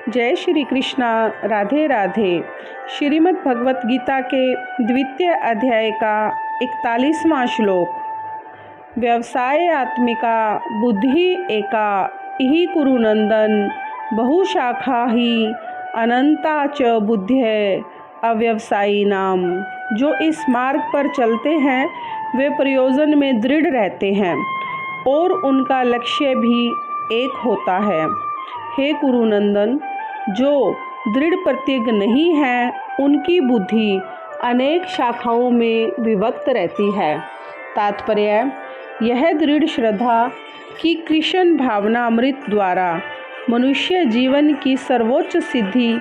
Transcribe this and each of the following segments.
जय श्री कृष्णा। राधे राधे। श्रीमद् भगवत गीता के द्वितीय अध्याय का 41वां श्लोक। व्यवसाय आत्मिका बुद्धि एका इहि कुरु नंदन बहुशाखा ही अनंता च बुद्धिः अव्यवसायी नाम। जो इस मार्ग पर चलते हैं वे प्रयोजन में दृढ़ रहते हैं और उनका लक्ष्य भी एक होता है। हे कुरुनंदन, जो दृढ़ प्रतिज्ञ नहीं है उनकी बुद्धि अनेक शाखाओं में विभक्त रहती है। तात्पर्य: यह दृढ़ श्रद्धा कि कृष्ण भावनामृत द्वारा मनुष्य जीवन की सर्वोच्च सिद्धि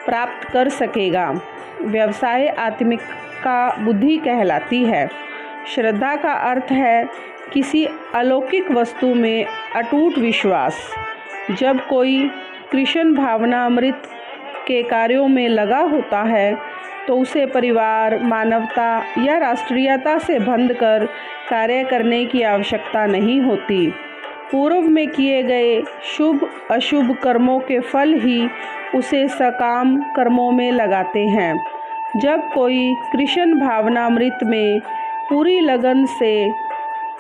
प्राप्त कर सकेगा, व्यवसाय आत्मिका बुद्धि कहलाती है। श्रद्धा का अर्थ है किसी अलौकिक वस्तु में अटूट विश्वास। जब कोई कृष्ण भावनामृत के कार्यों में लगा होता है तो उसे परिवार, मानवता या राष्ट्रीयता से बंध कर कार्य करने की आवश्यकता नहीं होती। पूर्व में किए गए शुभ अशुभ कर्मों के फल ही उसे सकाम कर्मों में लगाते हैं। जब कोई कृष्ण भावनामृत में पूरी लगन से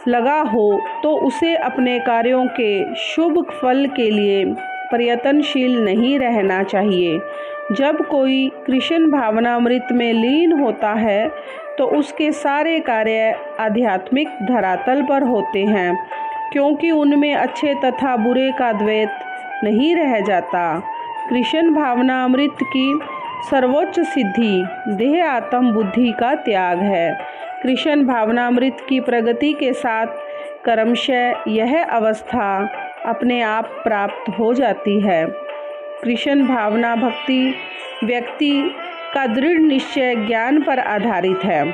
लगा हो तो उसे अपने कार्यों के शुभ फल के लिए प्रयत्नशील नहीं रहना चाहिए। जब कोई कृष्ण भावनामृत में लीन होता है तो उसके सारे कार्य आध्यात्मिक धरातल पर होते हैं, क्योंकि उनमें अच्छे तथा बुरे का द्वैत नहीं रह जाता। कृष्ण भावनामृत की सर्वोच्च सिद्धि देह आत्म बुद्धि का त्याग है। कृष्ण भावनामृत की प्रगति के साथ क्रमशः यह अवस्था अपने आप प्राप्त हो जाती है। कृष्ण भावना भक्ति व्यक्ति का दृढ़ निश्चय ज्ञान पर आधारित है।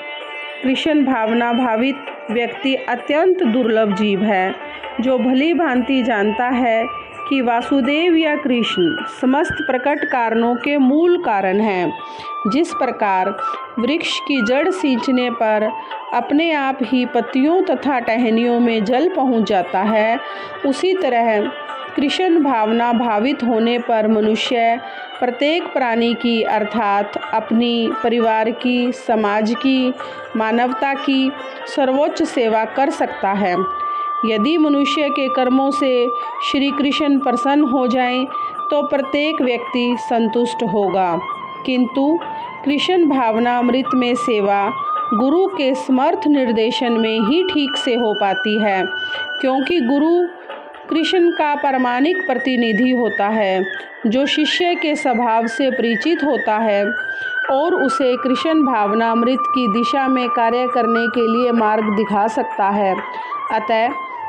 कृष्ण भावना भावित व्यक्ति अत्यंत दुर्लभ जीव है, जो भली भांति जानता है कि वासुदेव या कृष्ण समस्त प्रकट कारणों के मूल कारण हैं। जिस प्रकार वृक्ष की जड़ सींचने पर अपने आप ही पत्तियों तथा टहनियों में जल पहुंच जाता है, उसी तरह कृष्ण भावना भावित होने पर मनुष्य प्रत्येक प्राणी की अर्थात अपनी, परिवार की, समाज की, मानवता की सर्वोच्च सेवा कर सकता है। यदि मनुष्य के कर्मों से श्री कृष्ण प्रसन्न हो जाएं तो प्रत्येक व्यक्ति संतुष्ट होगा, किंतु कृष्ण भावनामृत में सेवा गुरु के समर्थ निर्देशन में ही ठीक से हो पाती है, क्योंकि गुरु कृष्ण का प्रामाणिक प्रतिनिधि होता है, जो शिष्य के स्वभाव से परिचित होता है और उसे कृष्ण भावनामृत की दिशा में कार्य करने के लिए मार्ग दिखा सकता है। अतः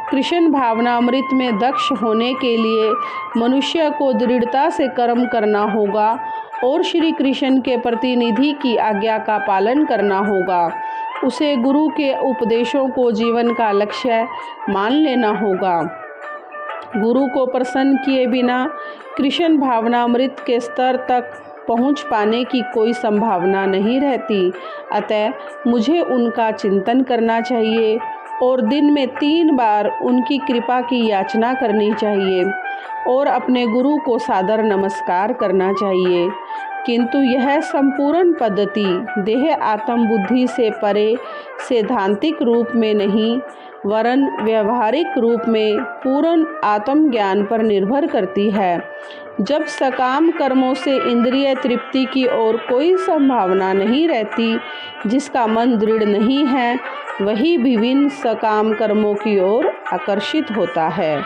कृष्ण भावनामृत में दक्ष होने के लिए मनुष्य को दृढ़ता से कर्म करना होगा और श्री कृष्ण के प्रतिनिधि की आज्ञा का पालन करना होगा। उसे गुरु के उपदेशों को जीवन का लक्ष्य मान लेना होगा। गुरु को प्रसन्न किए बिना कृष्ण भावनामृत के स्तर तक पहुंच पाने की कोई संभावना नहीं रहती। अतः मुझे उनका चिंतन करना चाहिए और दिन में 3 बार उनकी कृपा की याचना करनी चाहिए और अपने गुरु को सादर नमस्कार करना चाहिए। किंतु यह संपूर्ण पद्धति देह आत्म बुद्धि से परे सैद्धांतिक रूप में नहीं, वरन व्यवहारिक रूप में पूर्ण आत्मज्ञान पर निर्भर करती है। जब सकाम कर्मों से इंद्रिय तृप्ति की ओर कोई संभावना नहीं रहती, जिसका मन दृढ़ नहीं है वही विभिन्न सकाम कर्मों की ओर आकर्षित होता है।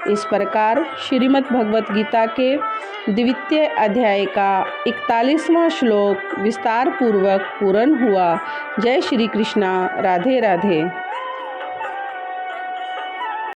इस प्रकार श्रीमद् भगवत गीता के द्वितीय अध्याय का 41वां श्लोक विस्तार पूर्वक पूर्ण हुआ। जय श्री कृष्णा। राधे राधे।